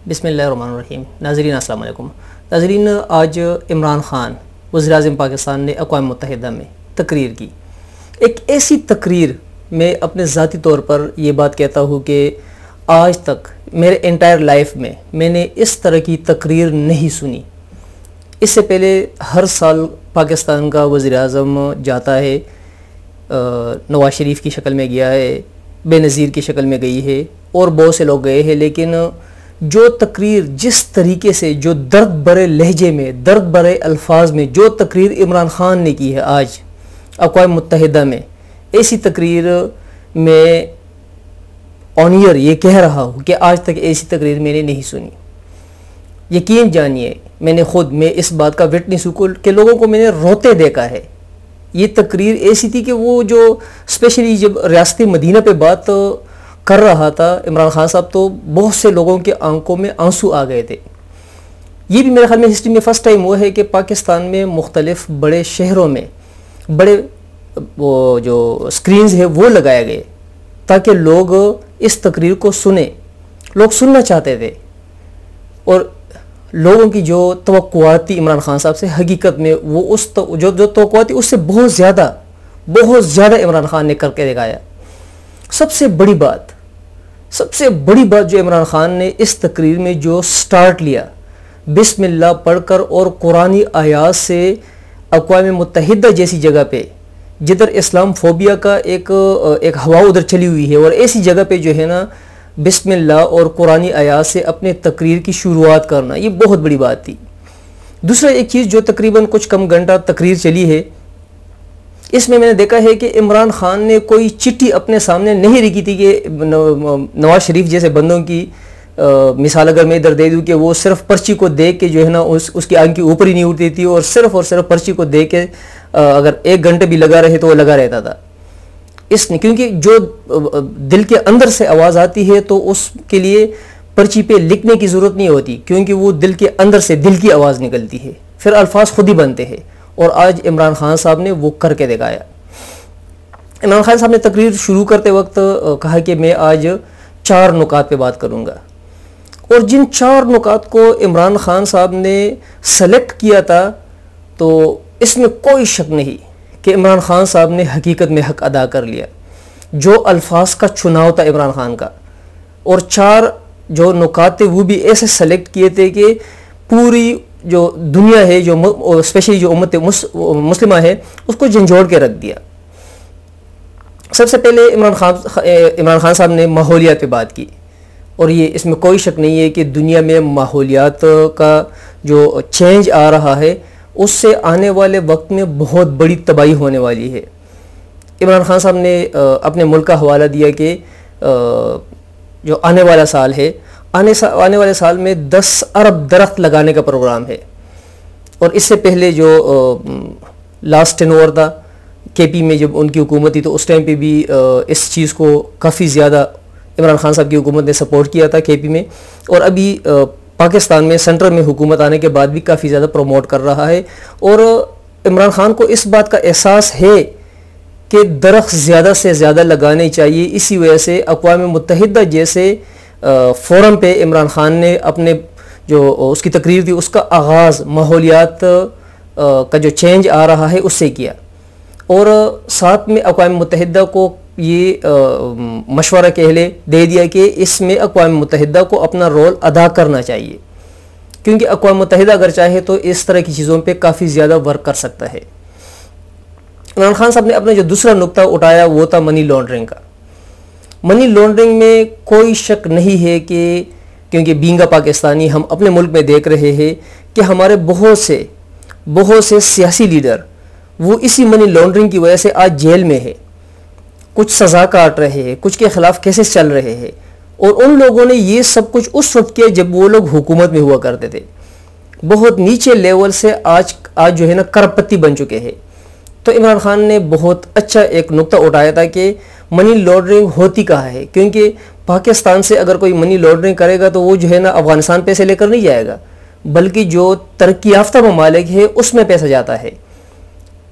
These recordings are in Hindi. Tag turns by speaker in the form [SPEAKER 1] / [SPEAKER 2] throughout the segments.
[SPEAKER 1] बिस्मिल्लाहिर्रहमानिर्रहीम। नाज़रीन अस्सलाम वालेकुम। नाज़रीन, आज इमरान ख़ान वज़ीर-ए-आज़म पाकिस्तान ने अक़वाम मुत्तहिदा में तकरीर की। एक ऐसी तकरीर, मैं अपने ज़ाती तौर पर ये बात कहता हूँ कि आज तक मेरे एंटायर लाइफ में मैंने इस तरह की तकरीर नहीं सुनी। इससे पहले हर साल पाकिस्तान का वज़ीर-ए-आज़म जाता है, नवाज़ शरीफ की शक्ल में गया है, बेनज़ीर की शक्ल में गई है और बहुत से लोग गए हैं, लेकिन जो तकरीर जिस तरीके से, जो दर्द भरे लहजे में, दर्द भरे अल्फाज में जो तकरीर इमरान ख़ान ने की है आज अक़वाम मुत्तहिदा में, ऐसी तकरीर मैं ऑन ईयर ये कह रहा हूँ कि आज तक ऐसी तकरीर मैंने नहीं सुनी। यकीन जानिए, मैं इस बात का विटनेस हूँ कि लोगों को मैंने रोते देखा है। ये तकरीर ऐसी थी कि वो जो स्पेशली जब रियासत मदीना पे बात कर रहा था इमरान ख़ान साहब, तो बहुत से लोगों के आंखों में आंसू आ गए थे। ये भी मेरे ख्याल में हिस्ट्री में फ़र्स्ट टाइम हुआ है कि पाकिस्तान में मुख्तलिफ बड़े शहरों में बड़े वो जो स्क्रीन्स है वो लगाए गए ताकि लोग इस तकरीर को सुने। लोग सुनना चाहते थे और लोगों की जो तवक्कुआत थी इमरान ख़ान साहब से, हकीकत में वो उस जो तवक्कुआत थी उससे बहुत ज़्यादा इमरान ख़ान ने करके दिखाया। सबसे बड़ी बात जो इमरान ख़ान ने इस तकरीर में जो स्टार्ट लिया, बिस्मिल्लाह पढ़कर और कुरानी आयात से, अक़वाम मुत्तहिदा जैसी जगह पे जिधर इस्लाम फोबिया का एक हवा उधर चली हुई है, और ऐसी जगह पे जो है ना बिस्मिल्लाह और कुरानी आयात से अपने तकरीर की शुरुआत करना, ये बहुत बड़ी बात थी। दूसरा एक चीज़ जो तकरीबन कुछ कम घंटा तकरीर चली है, इसमें मैंने देखा है कि इमरान ख़ान ने कोई चिट्ठी अपने सामने नहीं रखी थी कि नवाज़ शरीफ जैसे बंदों की मिसाल अगर मैं इधर दे दूँ कि वो सिर्फ पर्ची को देख के जो है ना उसकी आंख की ऊपर ही नहीं उठती थी और सिर्फ पर्ची को देख के अगर 1 घंटे भी लगा रहे तो वो लगा रहता था। इसने, क्योंकि जो दिल के अंदर से आवाज़ आती है तो उसके लिए पर्ची पे लिखने की ज़रूरत नहीं होती, क्योंकि वो दिल के अंदर से दिल की आवाज़ निकलती है, फिर अल्फाज खुद ही बनते हैं। और आज इमरान ख़ान साहब ने वो करके दिखाया। इमरान ख़ान साहब ने तकरीर शुरू करते वक्त कहा कि मैं आज 4 नुकात पे बात करूँगा, और जिन 4 नुकात को इमरान ख़ान साहब ने सेलेक्ट किया था, तो इसमें कोई शक नहीं कि इमरान ख़ान साहब ने हकीकत में हक अदा कर लिया। जो अल्फाज का चुनाव था इमरान ख़ान का, और 4 जो नुकात थे वो भी ऐसे सेलेक्ट किए थे कि पूरी जो दुनिया है, जो स्पेशली जो उम्मत मुस्लिमा है, उसको झंझोड़ के रख दिया। सबसे पहले इमरान ख़ान साहब ने माहौलियात पे बात की, और ये इसमें कोई शक नहीं है कि दुनिया में माहौलियात का जो चेंज आ रहा है उससे आने वाले वक्त में बहुत बड़ी तबाही होने वाली है। इमरान ख़ान साहब ने अपने मुल्क का हवाला दिया कि जो आने वाला साल है, आने वाले साल में 10 अरब दरख्त लगाने का प्रोग्राम है। और इससे पहले जो लास्ट टेनओवर था केपी में, जब उनकी हुकूमत थी, तो उस टाइम पे भी इस चीज़ को काफ़ी ज़्यादा इमरान ख़ान साहब की हुकूमत ने सपोर्ट किया था केपी में, और अभी पाकिस्तान में सेंटर में हुकूमत आने के बाद भी काफ़ी ज़्यादा प्रमोट कर रहा है। और इमरान ख़ान को इस बात का एहसास है कि दरख्त ज़्यादा से ज़्यादा लगाने चाहिए। इसी वजह से अक़वाम मुत्तहिदा जैसे फोरम पे इमरान ख़ान ने अपने जो उसकी तकरीर थी उसका आगाज़ माहौलियात का जो चेंज आ रहा है उससे किया, और साथ में अक़वाम मुत्तहिदा को ये मशवरा दे दिया कि इसमें अक़वाम मुत्तहिदा को अपना रोल अदा करना चाहिए, क्योंकि अक़वाम मुत्तहिदा अगर चाहे तो इस तरह की चीज़ों पे काफ़ी ज़्यादा वर्क कर सकता है। इमरान ख़ान साहब ने अपना जो दूसरा नुक्ता उठाया वो था मनी लॉन्ड्रिंग का। मनी लॉन्ड्रिंग में कोई शक नहीं है कि, क्योंकि बींगा पाकिस्तानी हम अपने मुल्क में देख रहे हैं कि हमारे बहुत से सियासी लीडर वो इसी मनी लॉन्ड्रिंग की वजह से आज जेल में है, कुछ सज़ा काट रहे हैं, कुछ के ख़िलाफ़ केसेस चल रहे हैं। और उन लोगों ने ये सब कुछ उस वक्त किया जब वो लोग हुकूमत में हुआ करते थे, बहुत नीचे लेवल से आज जो है ना करोड़पति बन चुके हैं। तो इमरान ख़ान ने बहुत अच्छा एक नुक्ता उठाया था कि मनी लॉन्ड्रिंग होती कहाँ है, क्योंकि पाकिस्तान से अगर कोई मनी लॉन्ड्रिंग करेगा तो वो जो है ना अफ़गानिस्तान पैसे लेकर नहीं जाएगा, बल्कि जो तरक्की याफ्ता ममालिक है उसमें पैसा जाता है।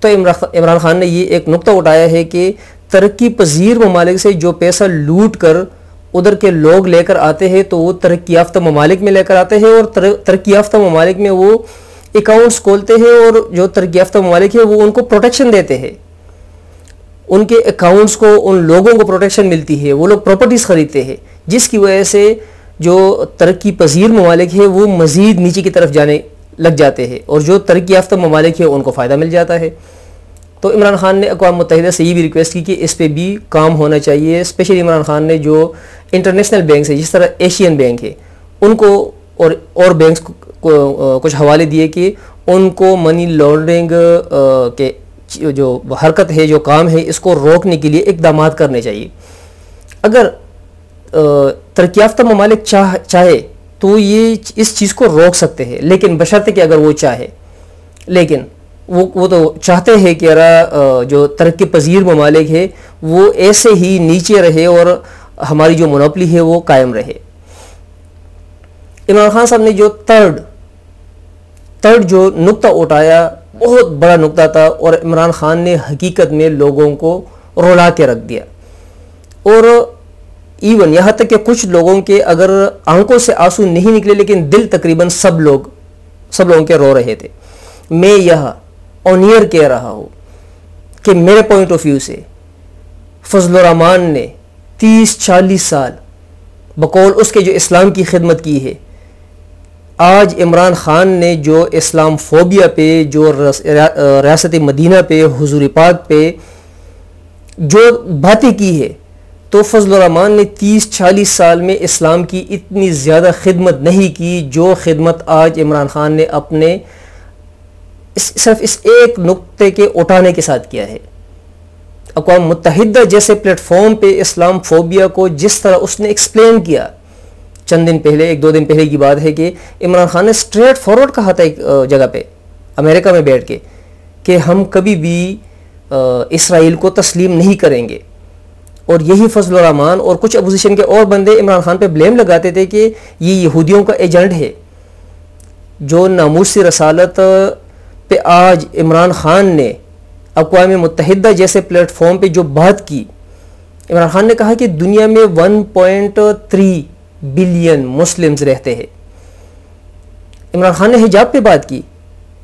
[SPEAKER 1] तो इमरान ख़ान ने ये एक नुक्ता उठाया है कि तरक्की पजीर ममालिक से जो पैसा लूट कर उधर के लोग लेकर आते हैं तो वो तरक्की याफ्ता ममालिक में लेकर आते हैं, और तरक्की याफ्ता ममालिक में वो अकाउंट्स खोलते हैं, और जो तरक्की याफ्ता ममालिक है वो उनको प्रोटेक्शन देते हैं, उनके अकाउंट्स को, उन लोगों को प्रोटेक्शन मिलती है, वो लोग प्रॉपर्टीज़ ख़रीदते हैं, जिसकी वजह से जो तरक्की पजीर ममालिक है वो मज़ीद नीचे की तरफ जाने लग जाते हैं, और जो तरक्की याफ्ता ममालिक है उनको फ़ायदा मिल जाता है। तो इमरान खान ने अक़वाम मुत्तहिदा से ये भी रिक्वेस्ट की कि इस पे भी काम होना चाहिए। स्पेशली इमरान खान ने जो इंटरनेशनल बैंक है, जिस तरह एशियन बैंक है, उनको और बैंक्स को कुछ हवाले दिए कि उनको मनी लॉन्ड्रिंग के जो हरकत है, जो काम है, इसको रोकने के लिए इक़दाम करने चाहिए। अगर तरक्की याफ्ता ममालिक चाहे तो ये इस चीज़ को रोक सकते हैं, लेकिन बशर्ते कि अगर वो चाहे, लेकिन वो तो चाहते हैं कि जो तरक्की पजीर ममालिक है वो ऐसे ही नीचे रहे और हमारी जो मोनोपली है वो कायम रहे। इमरान खान साहब ने जो थर्ड जो नुक्ता उठाया, बहुत बड़ा नुक्ता था, और इमरान खान ने हकीकत में लोगों को रुला के रख दिया। और इवन यहाँ तक कि कुछ लोगों के अगर आंखों से आंसू नहीं निकले, लेकिन दिल तकरीबन सब लोगों के रो रहे थे। मैं यह ऑन ईयर कह रहा हूँ कि मेरे पॉइंट ऑफ व्यू से फजलुर रहमान ने 30-40 साल बकौल उसके जो इस्लाम की खिदमत की है, आज इमरान खान ने जो इस्लाम फोबिया पे, जो रियासत मदीना पे, हुजूर पाक पे जो बातें की है, तो फजलुर रहमान ने 30-40 साल में इस्लाम की इतनी ज़्यादा खिदमत नहीं की जो खिदमत आज इमरान खान ने अपने सिर्फ इस एक नुक्ते के उठाने के साथ किया है। अक़वाम मुत्तहिदा जैसे प्लेटफॉर्म पे इस्लाम फोबिया को जिस तरह उसने एक्सप्लेन किया, चंद दिन पहले, 1-2 दिन पहले की बात है कि इमरान खान ने स्ट्रेट फॉरवर्ड कहा था एक जगह पे अमेरिका में बैठ के कि हम कभी भी इसराइल को तस्लीम नहीं करेंगे। और यही फजलुर रहमान और कुछ अपोजिशन के और बंदे इमरान खान पे ब्लेम लगाते थे कि ये यहूदियों का एजेंट है। जो नामूसी रसालत पे आज इमरान खान ने अक़वाम मुत्तहिदा जैसे प्लेटफॉर्म पे जो बात की, इमरान खान ने कहा कि दुनिया में 1.3 बिलियन मुस्लिम्स रहते हैं। इमरान खान ने हिजाब पे बात की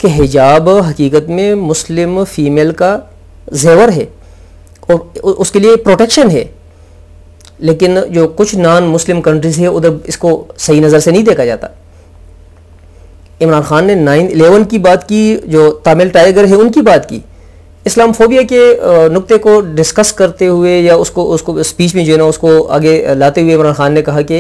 [SPEAKER 1] कि हिजाब हकीकत में मुस्लिम फीमेल का जेवर है और उसके लिए प्रोटेक्शन है, लेकिन जो कुछ नॉन मुस्लिम कंट्रीज है उधर इसको सही नज़र से नहीं देखा जाता। इमरान खान ने 9/11 की बात की, जो तमिल टाइगर है उनकी बात की। इस्लाम फोबिया के नुक्ते को डिस्कस करते हुए या उसको स्पीच में जो है ना उसको आगे लाते हुए इमरान खान ने कहा कि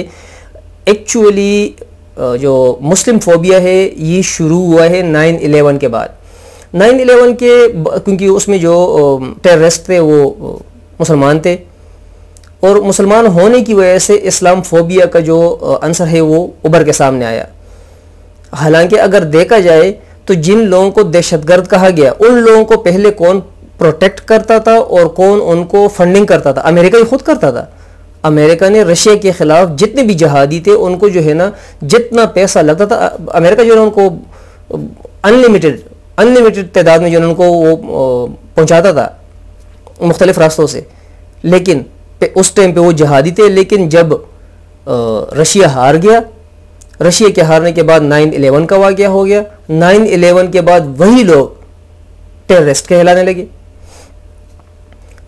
[SPEAKER 1] एक्चुअली जो मुस्लिम फोबिया है ये शुरू हुआ है 9/11 के बाद। 9/11 के क्योंकि उसमें जो टेररिस्ट थे वो मुसलमान थे, और मुसलमान होने की वजह से इस्लाम फोबिया का जो आंसर है वो उभर के सामने आया। हालांकि अगर देखा जाए तो जिन लोगों को दहशतगर्द कहा गया, उन लोगों को पहले कौन प्रोटेक्ट करता था और कौन उनको फंडिंग करता था? अमेरिका ही खुद करता था। अमेरिका ने रशिया के खिलाफ जितने भी जहादी थे उनको जो है ना जितना पैसा लगता था, अमेरिका जो है उनको अनलिमिटेड तादाद में जो है उनको वो पहुँचाता था मुख्तलिफ रास्तों से। लेकिन उस टाइम पे वो जहादी थे, लेकिन जब रशिया हार गया, रशिया के हारने के बाद 9/11 का वाक़या हो गया। 9/11 के बाद वही लोग टेररिस्ट कहलाने लगे।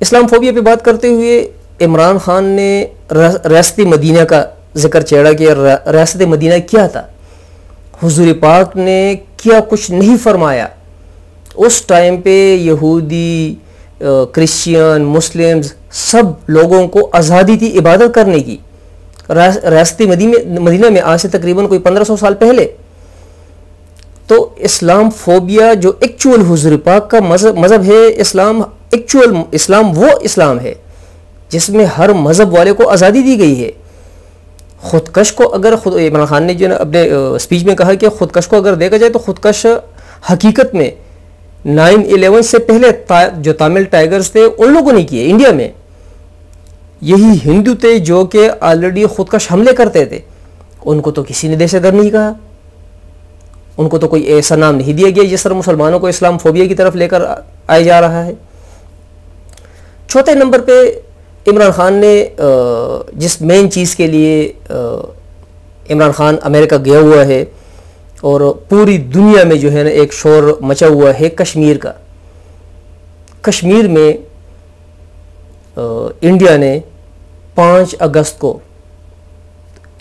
[SPEAKER 1] इस्लाम फोबिया पे बात करते हुए इमरान खान ने रियासत मदीना का जिक्र छेड़ा कि रियासत मदीना क्या था, हुजूर पाक ने क्या कुछ नहीं फरमाया। उस टाइम पे यहूदी, क्रिश्चियन, मुस्लिम्स सब लोगों को आज़ादी थी इबादत करने की। रियासत मदीना में आज से तकरीबन कोई 1500 साल पहले। तो इस्लाम फोबिया जो एक्चुअल हुजूर पाक का मज़हब है, इस्लाम वो इस्लाम है जिसमें हर मज़हब वाले को आज़ादी दी गई है। खुदकश को अगर इमरान खान ने जो अपने स्पीच में कहा कि खुदकश को अगर देखा जाए तो खुदकश हकीकत में 9/11 से पहले जो तमिल टाइगर्स थे उन लोगों ने किए। इंडिया में यही हिंदू थे जो कि ऑलरेडी खुदकश हमले करते थे, उनको तो किसी ने दहशतगर्द नहीं कहा, उनको तो कोई ऐसा नाम नहीं दिया गया जिस तरह मुसलमानों को इस्लाम फोबिया की तरफ लेकर आया जा रहा है। चौथे नंबर पे इमरान खान ने जिस मेन चीज़ के लिए इमरान खान अमेरिका गया हुआ है और पूरी दुनिया में जो है ना एक शोर मचा हुआ है कश्मीर का। कश्मीर में इंडिया ने 5 अगस्त को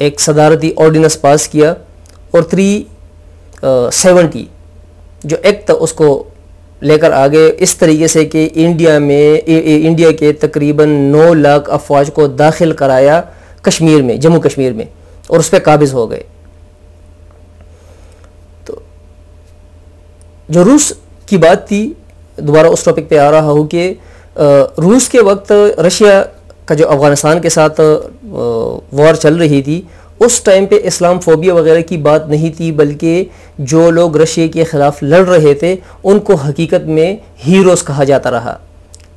[SPEAKER 1] एक सदारती ऑर्डिनेंस पास किया और 370 जो एक्ट था उसको लेकर आ गए, इस तरीके से कि इंडिया के तकरीबन 9 लाख अफवाज को दाखिल कराया कश्मीर में, जम्मू कश्मीर में, और उस पर काबिज हो गए। तो जो रूस की बात थी, दोबारा उस टॉपिक पे आ रहा हूँ कि रूस के वक्त रशिया का जो अफ़गानिस्तान के साथ वॉर चल रही थी, उस टाइम पे इस्लाम फोबिया वगैरह की बात नहीं थी, बल्कि जो लोग रशिया के ख़िलाफ़ लड़ रहे थे उनको हकीकत में हीरोज़ कहा जाता रहा।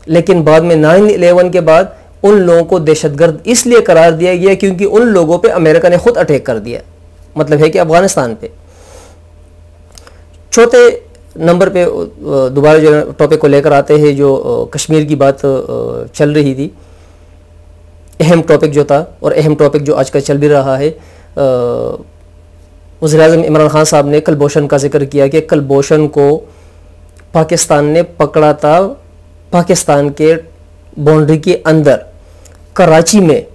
[SPEAKER 1] लेकिन बाद में 9/11 के बाद उन लोगों को दहशतगर्द इसलिए करार दिया गया क्योंकि उन लोगों पे अमेरिका ने ख़ुद अटैक कर दिया, मतलब है कि अफ़गानिस्तान पे। चौथे नंबर पे दोबारा जो टॉपिक को लेकर आते हैं, जो कश्मीर की बात चल रही थी, अहम टॉपिक जो था और अहम टॉपिक जो आजकल चल भी रहा है, वज़ीर-ए-आज़म इमरान खान साहब ने कुलभूषण का जिक्र किया कि कुलभूषण को पाकिस्तान ने पकड़ा था पाकिस्तान के बाउंड्री के अंदर, कराची में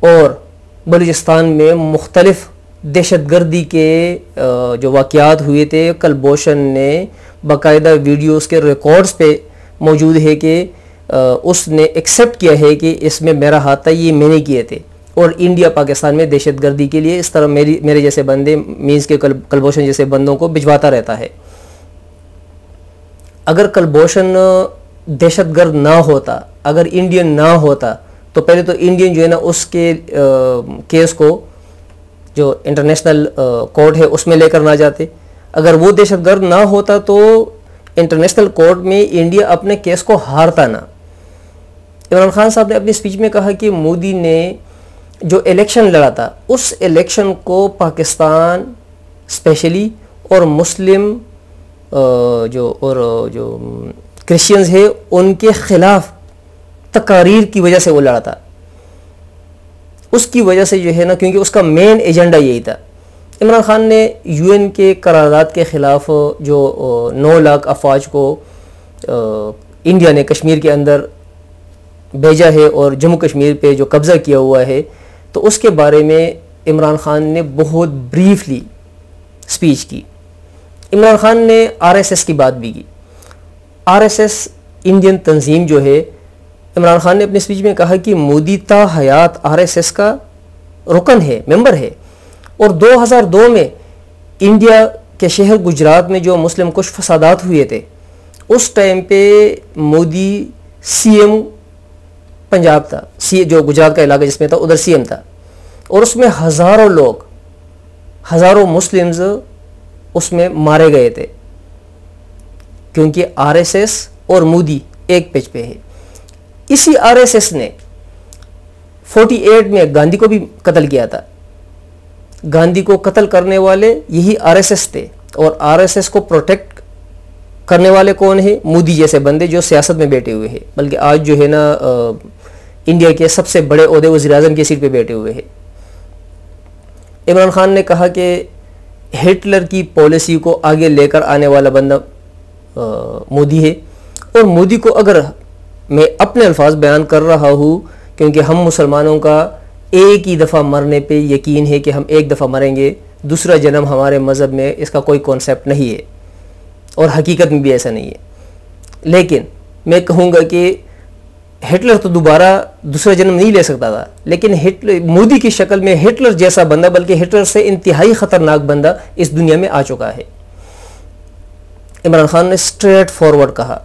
[SPEAKER 1] और बलूचिस्तान में मुख्तलिफ दहशतगर्दी के जो वाक़यात हुए थे। कुलभूषण ने बाकायदा वीडियोस के रिकॉर्ड्स पे मौजूद है कि उसने एक्सेप्ट किया है कि इसमें मेरा हाथ था, ये मैंने किए थे, और इंडिया पाकिस्तान में दहशतगर्दी के लिए इस तरह मेरे जैसे बंदे, मीन्स के कुलभूषण जैसे बंदों को भिजवाता रहता है। अगर कुलभूषण दहशतगर्द ना होता, अगर इंडियन ना होता, तो पहले तो इंडियन जो है ना उसके केस को जो इंटरनेशनल कोर्ट है उसमें लेकर ना जाते। अगर वो दहशतगर्द ना होता तो इंटरनेशनल कोर्ट में इंडिया अपने केस को हारता ना। इमरान खान साहब ने अपनी स्पीच में कहा कि मोदी ने जो इलेक्शन लड़ा था, उस इलेक्शन को पाकिस्तान स्पेशली और मुस्लिम जो क्रिश्चियंस है उनके ख़िलाफ़ तकारीर की वजह से वो लड़ा था। उसकी वजह से जो है ना, क्योंकि उसका मेन एजेंडा यही था। इमरान खान ने यूएन के करारदाद के ख़िलाफ़ जो 9 लाख अफवाज को इंडिया ने कश्मीर के अंदर भेजा है और जम्मू कश्मीर पे जो कब्ज़ा किया हुआ है, तो उसके बारे में इमरान खान ने बहुत ब्रीफली स्पीच की। इमरान खान ने आरएसएस की बात भी की। आरएसएस इंडियन तंजीम जो है, इमरान खान ने अपनी स्पीच में कहा कि मोदी ता हयात आरएसएस का रुकन है, मेंबर है, और 2002 में इंडिया के शहर गुजरात में जो मुस्लिम कुछ फसादात हुए थे, उस टाइम पे मोदी सीएम पंजाब था, जो गुजरात का इलाका जिसमें था उधर सीएम था, और उसमें हज़ारों लोग, हज़ारों मुस्लिम्स उसमें मारे गए थे, क्योंकि आरएसएस और मोदी एक पेज पे है। इसी आरएसएस ने 48 में गांधी को भी कत्ल किया था। गांधी को कत्ल करने वाले यही आरएसएस थे, और आरएसएस को प्रोटेक्ट करने वाले कौन है? मोदी जैसे बंदे जो सियासत में बैठे हुए हैं। बल्कि आज जो है ना इंडिया के सबसे बड़े ओहदे वज़ीर-ए-आज़म की सीट पे बैठे हुए हैं। इमरान खान ने कहा कि हिटलर की पॉलिसी को आगे लेकर आने वाला बंदा मोदी है, और मोदी को अगर मैं अपने अल्फाज बयान कर रहा हूँ, क्योंकि हम मुसलमानों का एक ही दफ़ा मरने पे यकीन है कि हम एक दफ़ा मरेंगे, दूसरा जन्म हमारे मज़हब में इसका कोई कॉन्सेप्ट नहीं है और हकीकत में भी ऐसा नहीं है। लेकिन मैं कहूँगा कि हिटलर तो दोबारा दूसरा जन्म नहीं ले सकता था, लेकिन हिटलर मोदी की शक्ल में हिटलर जैसा बंदा, बल्कि हिटलर से इंतहाई ख़तरनाक बंदा इस दुनिया में आ चुका है। इमरान खान ने स्ट्रेट फॉरवर्ड कहा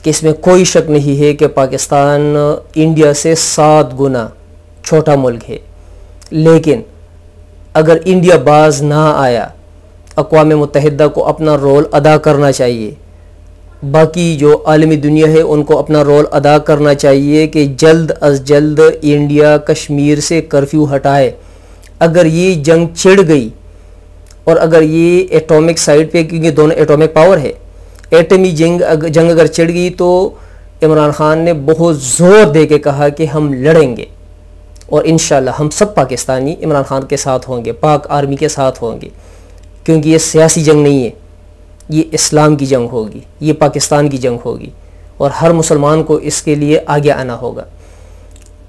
[SPEAKER 1] कि इसमें कोई शक नहीं है कि पाकिस्तान इंडिया से 7 गुना छोटा मुल्क है, लेकिन अगर इंडिया बाज ना आया, अक़वाम मुत्तहिदा को अपना रोल अदा करना चाहिए, बाकी जो आलमी दुनिया है उनको अपना रोल अदा करना चाहिए कि जल्द अज जल्द इंडिया कश्मीर से कर्फ्यू हटाए। अगर ये जंग छिड़ गई और अगर ये एटॉमिक साइड पे, क्योंकि दोनों एटॉमिक पावर है, एटमी जंग अगर छिड़ गई तो इमरान खान ने बहुत ज़ोर दे के कहा कि हम लड़ेंगे और इंशाल्लाह हम सब पाकिस्तानी इमरान खान के साथ होंगे, पाक आर्मी के साथ होंगे, क्योंकि ये सियासी जंग नहीं है, ये इस्लाम की जंग होगी, ये पाकिस्तान की जंग होगी और हर मुसलमान को इसके लिए आगे आना होगा।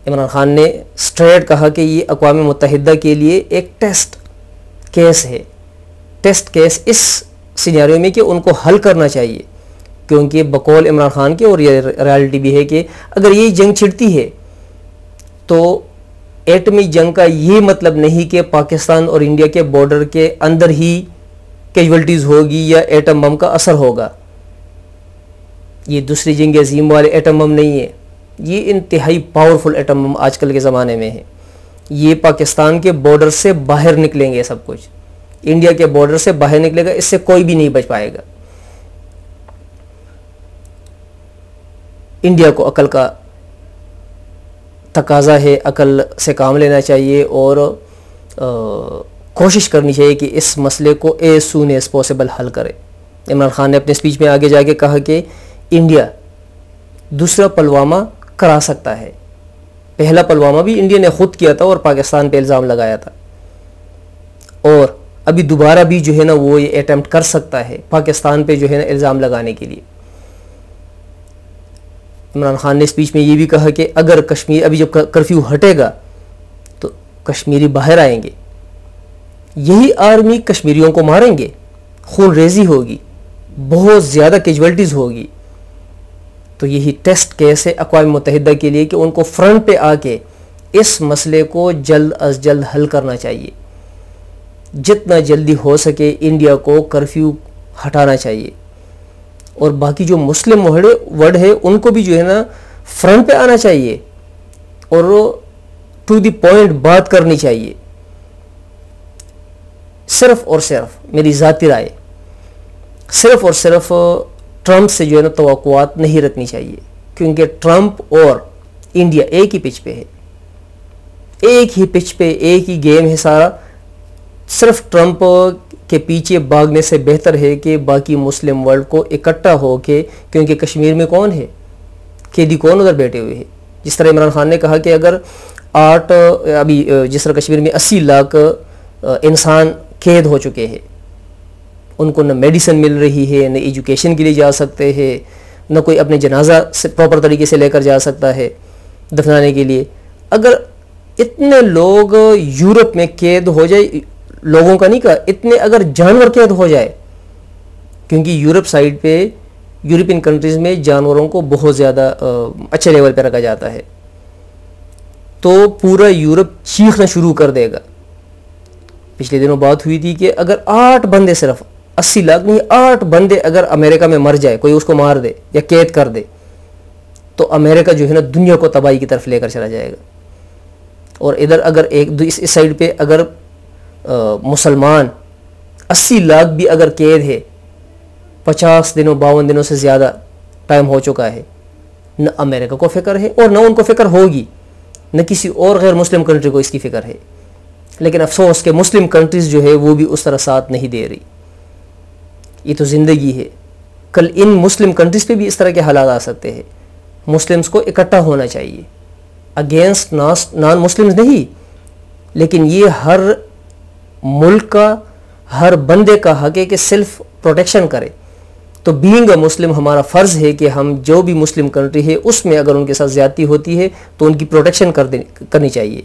[SPEAKER 1] इमरान खान ने स्ट्रेट कहा कि ये अक़वाम मुत्तहिदा के लिए एक टेस्ट केस है, टेस्ट केस इस सिनेरियो में कि उनको हल करना चाहिए, क्योंकि बकौल इमरान खान के, और ये रियलिटी भी है कि अगर ये जंग छिड़ती है तो एटमी जंग का ये मतलब नहीं कि पाकिस्तान और इंडिया के बॉर्डर के अंदर ही कैजुअल्टीज़ होगी या एटम बम का असर होगा। ये दूसरी जंग अजीम वाले एटम बम नहीं है, ये इंतहाई पावरफुल एटम बम आजकल के ज़माने में है। ये पाकिस्तान के बॉर्डर से बाहर निकलेंगे, सब कुछ इंडिया के बॉर्डर से बाहर निकलेगा, इससे कोई भी नहीं बच पाएगा। इंडिया को अकल का तकाजा है, अकल से काम लेना चाहिए और कोशिश करनी चाहिए कि इस मसले को एज सून एज पॉसिबल हल करे। इमरान खान ने अपने स्पीच में आगे जाके कहा कि इंडिया दूसरा पुलवामा करा सकता है। पहला पुलवामा भी इंडिया ने खुद किया था और पाकिस्तान पे इल्ज़ाम लगाया था, और अभी दोबारा भी जो है ना वो ये अटेम्प्ट कर सकता है पाकिस्तान पे जो है ना इल्ज़ाम लगाने के लिए। इमरान खान ने स्पीच में ये भी कहा कि अगर कश्मीर, अभी जब कर्फ्यू हटेगा तो कश्मीरी बाहर आएंगे, यही आर्मी कश्मीरियों को मारेंगे, खून रेजी होगी, बहुत ज़्यादा कैजुअल्टीज़ होगी। तो यही टेस्ट केस है अक़वाम मुत्तहिदा के लिए कि उनको फ्रंट पे आके इस मसले को जल्द अज जल्द हल करना चाहिए। जितना जल्दी हो सके इंडिया को कर्फ्यू हटाना चाहिए, और बाकी जो मुस्लिम वर्ड है उनको भी जो है ना फ्रंट पे आना चाहिए और टू द पॉइंट बात करनी चाहिए। सिर्फ और सिर्फ मेरी ज़ाती राय, सिर्फ और सिर्फ ट्रंप से जो है ना तवक्कुआत नहीं रखनी चाहिए, क्योंकि ट्रंप और इंडिया एक ही पिच पे है, एक ही पिच पे एक ही गेम है सारा। सिर्फ ट्रंप के पीछे भागने से बेहतर है कि बाकी मुस्लिम वर्ल्ड को इकट्ठा हो के, क्योंकि कश्मीर में कौन है, कैदी कौन उधर बैठे हुए हैं। जिस तरह इमरान खान ने कहा कि अगर अभी जिस तरह कश्मीर में 80 लाख इंसान कैद हो चुके हैं, उनको न मेडिसिन मिल रही है, न एजुकेशन के लिए जा सकते हैं, न कोई अपने जनाजा से प्रॉपर तरीके से लेकर जा सकता है दफनाने के लिए। अगर इतने लोग यूरोप में कैद हो जाए, लोगों का नहीं कहा, इतने अगर जानवर कैद हो जाए, क्योंकि यूरोप साइड पे, यूरोपियन कंट्रीज़ में जानवरों को बहुत ज़्यादा अच्छे लेवल पे रखा जाता है, तो पूरा यूरोप चीखना शुरू कर देगा। पिछले दिनों बात हुई थी कि अगर 8 बंदे, सिर्फ 80 लाख नहीं, 8 बंदे अगर अमेरिका में मर जाए, कोई उसको मार दे या कैद कर दे, तो अमेरिका जो है ना दुनिया को तबाही की तरफ लेकर चला जाएगा। और इधर अगर इस साइड पे अगर मुसलमान 80 लाख भी अगर कैद है, 50 दिनों 52 दिनों से ज़्यादा टाइम हो चुका है, न अमेरिका को फ़िक्र है और न उनको फ़िक्र होगी, न किसी और गैर मुस्लिम कंट्री को इसकी फ़िक्र है। लेकिन अफसोस कि मुस्लिम कंट्रीज़ जो है वो भी उस तरह साथ नहीं दे रही। ये तो ज़िंदगी है, कल इन मुस्लिम कंट्रीज़ पे भी इस तरह के हालात आ सकते हैं। मुस्लिम्स को इकट्ठा होना चाहिए अगेंस्ट नॉन मुस्लिम्स नहीं, लेकिन ये हर मुल्क का, हर बंदे का हक है कि सेल्फ प्रोटेक्शन करे। तो बीइंग अ मुस्लिम हमारा फ़र्ज़ है कि हम जो भी मुस्लिम कंट्री है उसमें अगर उनके साथ ज़्यादती होती है तो उनकी प्रोटेक्शन करनी चाहिए।